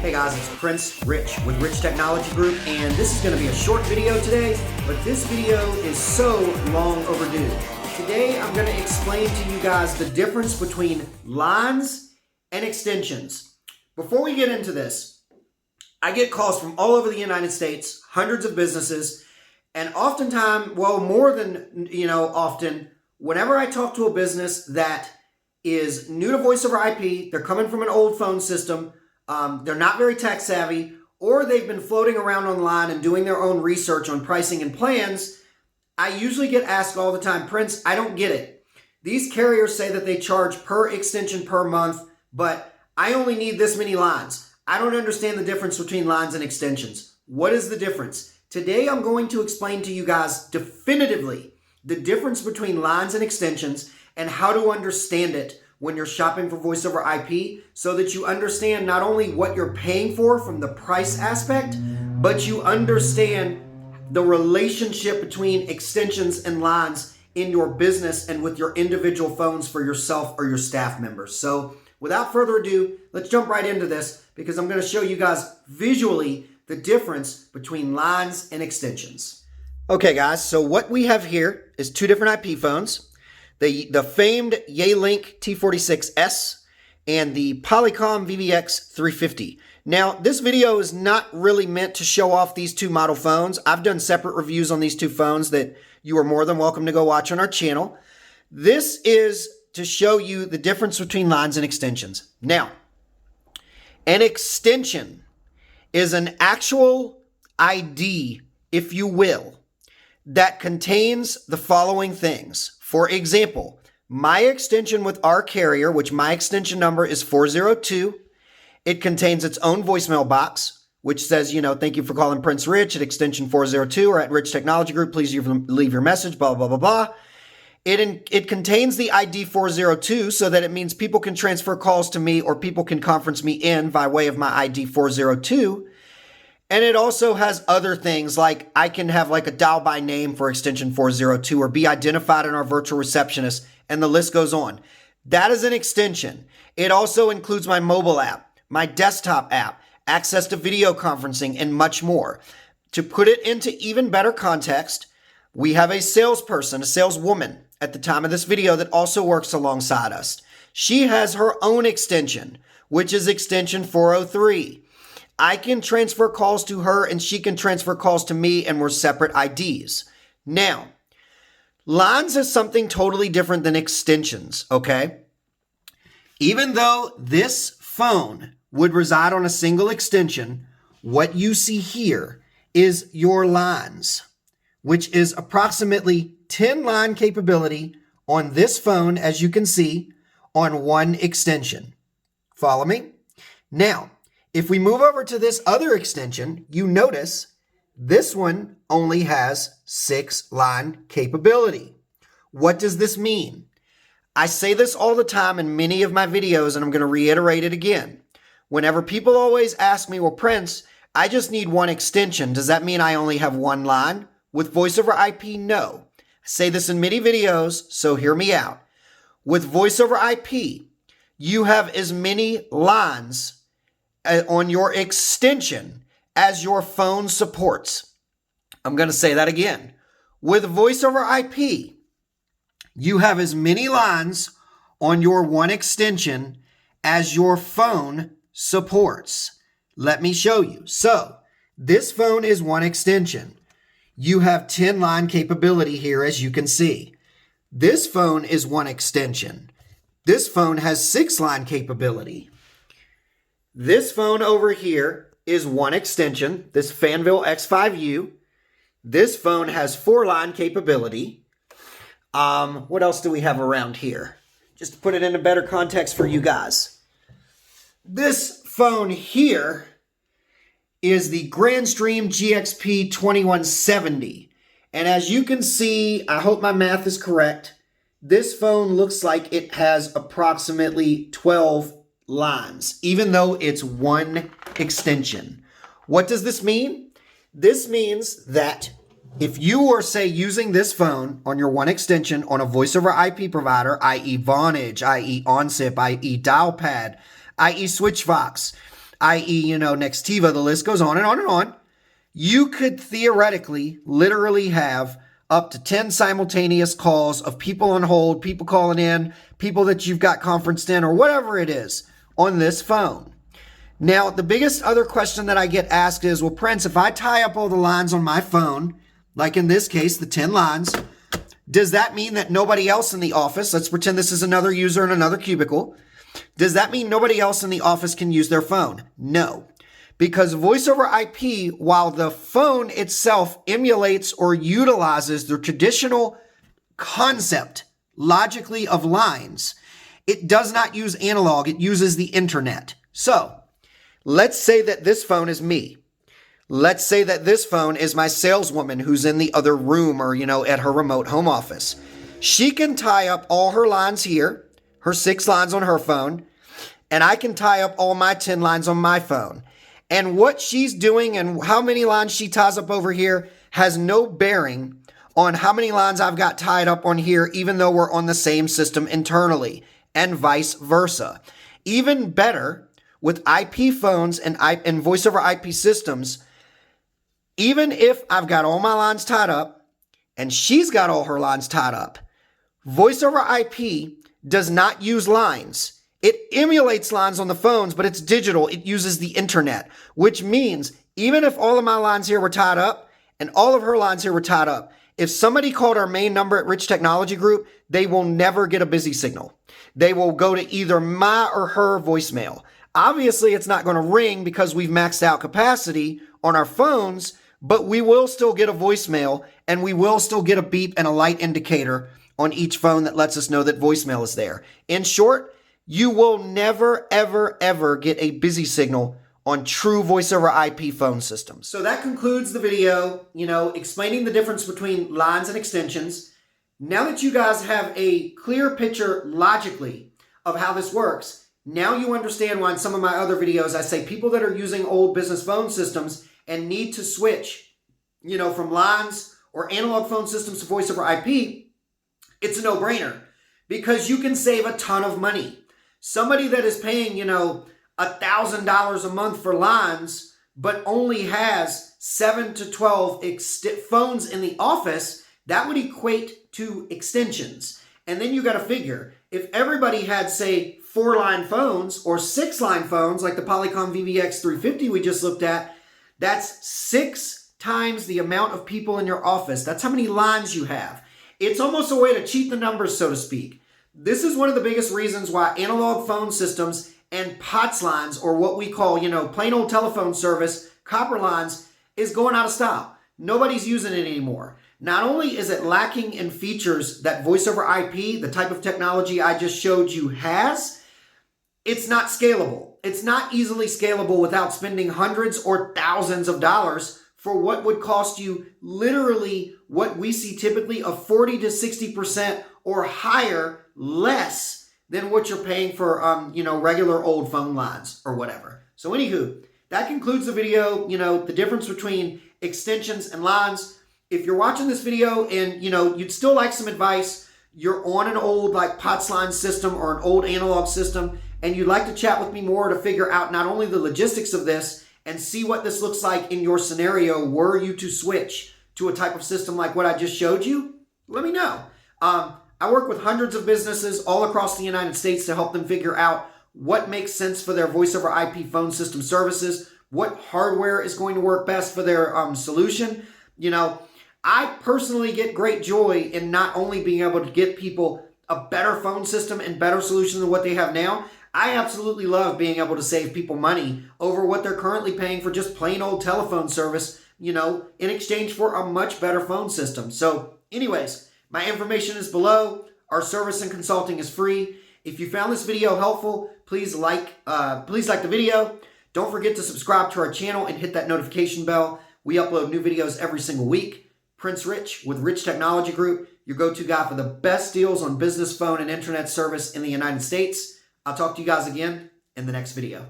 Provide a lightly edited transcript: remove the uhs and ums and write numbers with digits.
Hey guys, it's Prince Rich with Rich Technology Group, and this is going to be a short video today, but this video is so long overdue. Today I'm going to explain to you guys the difference between lines and extensions. Before we get into this, I get calls from all over the United States, hundreds of businesses, and oftentimes, well, more than, often, whenever I talk to a business that is new to voice over IP, they're coming from an old phone system, they're not very tech savvy, or they've been floating around online and doing their own research on pricing and plans, I usually get asked all the time, Prince, I don't get it. These carriers say that they charge per extension per month, but I only need this many lines. I don't understand the difference between lines and extensions. What is the difference? Today I'm going to explain to you guys definitively the difference between lines and extensions and how to understand it when you're shopping for voice over IP, so that you understand not only what you're paying for from the price aspect, but you understand the relationship between extensions and lines in your business and with your individual phones for yourself or your staff members. So without further ado, let's jump right into this because I'm going to show you guys visually the difference between lines and extensions. Okay guys, so what we have here is two different IP phones. The famed Yealink T46S and the Polycom VVX 350. Now, this video is not really meant to show off these two model phones. I've done separate reviews on these two phones that you are more than welcome to go watch on our channel. This is to show you the difference between lines and extensions. Now, an extension is an actual ID, if you will, that contains the following things. For example, my extension with our carrier, which my extension number is 402, it contains its own voicemail box, which says, thank you for calling Prince Rich at extension 402 or at Rich Technology Group. Please leave your message, blah, blah, blah, blah. It contains the ID 402 so that it means people can transfer calls to me or people can conference me in by way of my ID 402. And it also has other things like I can have like a dial by name for extension 402 or be identified in our virtual receptionist, and the list goes on. That is an extension. It also includes my mobile app, my desktop app, access to video conferencing, and much more. To put it into even better context, we have a salesperson, a saleswoman at the time of this video that also works alongside us. She has her own extension, which is extension 403. I can transfer calls to her and she can transfer calls to me, and we're separate IDs. Now, lines is something totally different than extensions, okay? Even though this phone would reside on a single extension, what you see here is your lines, which is approximately 10 line capability on this phone, as you can see, on one extension. Follow me? Now, if we move over to this other extension, you notice this one only has 6 line capability. What does this mean? I say this all the time in many of my videos, and I'm going to reiterate it again. Whenever people always ask me, well, Prince, I just need one extension. Does that mean I only have one line? With voice over IP, no. I say this in many videos, so hear me out. With voice over IP, you have as many lines on your extension as your phone supports. I'm going to say that again. With voice over IP, you have as many lines on your one extension as your phone supports. Let me show you. So, this phone is one extension. You have 10 line capability here, as you can see. This phone is one extension. This phone has 6 line capability. This phone over here is one extension, this Fanville X5U. This phone has 4 line capability. What else do we have around here? Just to put it into better context for you guys. This phone here is the Grandstream GXP 2170. And as you can see, I hope my math is correct, this phone looks like it has approximately 12 lines, even though it's one extension. What does this mean? This means that if you were, say, using this phone on your one extension on a voice over IP provider, i.e. Vonage, i.e. OnSIP, i.e. Dialpad, i.e. Switchvox, i.e., Nextiva, the list goes on and on and on. You could theoretically, literally have up to 10 simultaneous calls of people on hold, people calling in, people that you've got conferenced in, or whatever it is on this phone. Now, the biggest other question that I get asked is, well, Prince, if I tie up all the lines on my phone, like in this case, the 10 lines, does that mean that nobody else in the office, let's pretend this is another user in another cubicle, does that mean nobody else in the office can use their phone? No. Because voice over IP, while the phone itself emulates or utilizes the traditional concept, logically, of lines, it does not use analog. It uses the internet. So, let's say that this phone is me. Let's say that this phone is my saleswoman who's in the other room or, at her remote home office. She can tie up all her lines here, her 6 lines on her phone, and I can tie up all my 10 lines on my phone. And what she's doing and how many lines she ties up over here has no bearing on how many lines I've got tied up on here, even though we're on the same system internally, and vice versa. Even better, with IP phones and voice over IP systems, even if I've got all my lines tied up and she's got all her lines tied up, voice over IP does not use lines. It emulates lines on the phones, but it's digital. It uses the internet, which means even if all of my lines here were tied up and all of her lines here were tied up, if somebody called our main number at Rich Technology Group, they will never get a busy signal. They will go to either my or her voicemail. Obviously, it's not going to ring because we've maxed out capacity on our phones, but we will still get a voicemail and we will still get a beep and a light indicator on each phone that lets us know that voicemail is there. In short, you will never, ever, ever get a busy signal on true voice over IP phone systems. So that concludes the video, explaining the difference between lines and extensions. Now that you guys have a clear picture logically of how this works, now you understand why in some of my other videos I say people that are using old business phone systems and need to switch, from lines or analog phone systems to voice over IP, it's a no-brainer because you can save a ton of money. Somebody that is paying, $1,000 a month for lines, but only has 7 to 12 phones in the office, that would equate to extensions. And then you got to figure, if everybody had, say, 4-line phones or 6-line phones, like the Polycom VVX 350 we just looked at, that's 6 times the amount of people in your office. That's how many lines you have. It's almost a way to cheat the numbers, so to speak. This is one of the biggest reasons why analog phone systems and POTS lines, or what we call, plain old telephone service, copper lines, is going out of style. Nobody's using it anymore. Not only is it lacking in features that voice over IP, the type of technology I just showed you, has, it's not scalable. It's not easily scalable without spending hundreds or thousands of dollars for what would cost you literally what we see typically of 40 to 60% or higher less than what you're paying for, regular old phone lines or whatever. So anywho, that concludes the video, the difference between extensions and lines. If you're watching this video and, you'd still like some advice, you're on an old POTS line system or an old analog system, and you'd like to chat with me more to figure out not only the logistics of this and see what this looks like in your scenario were you to switch to a type of system like what I just showed you, let me know. I work with hundreds of businesses all across the United States to help them figure out what makes sense for their voice over IP phone system services, what hardware is going to work best for their solution. I personally get great joy in not only being able to get people a better phone system and better solution than what they have now. I absolutely love being able to save people money over what they're currently paying for just plain old telephone service, in exchange for a much better phone system. So anyways, my information is below. Our service and consulting is free. If you found this video helpful, please like the video. Don't forget to subscribe to our channel and hit that notification bell. We upload new videos every single week. Prince Rich with Rich Technology Group, your go-to guy for the best deals on business phone and internet service in the United States. I'll talk to you guys again in the next video.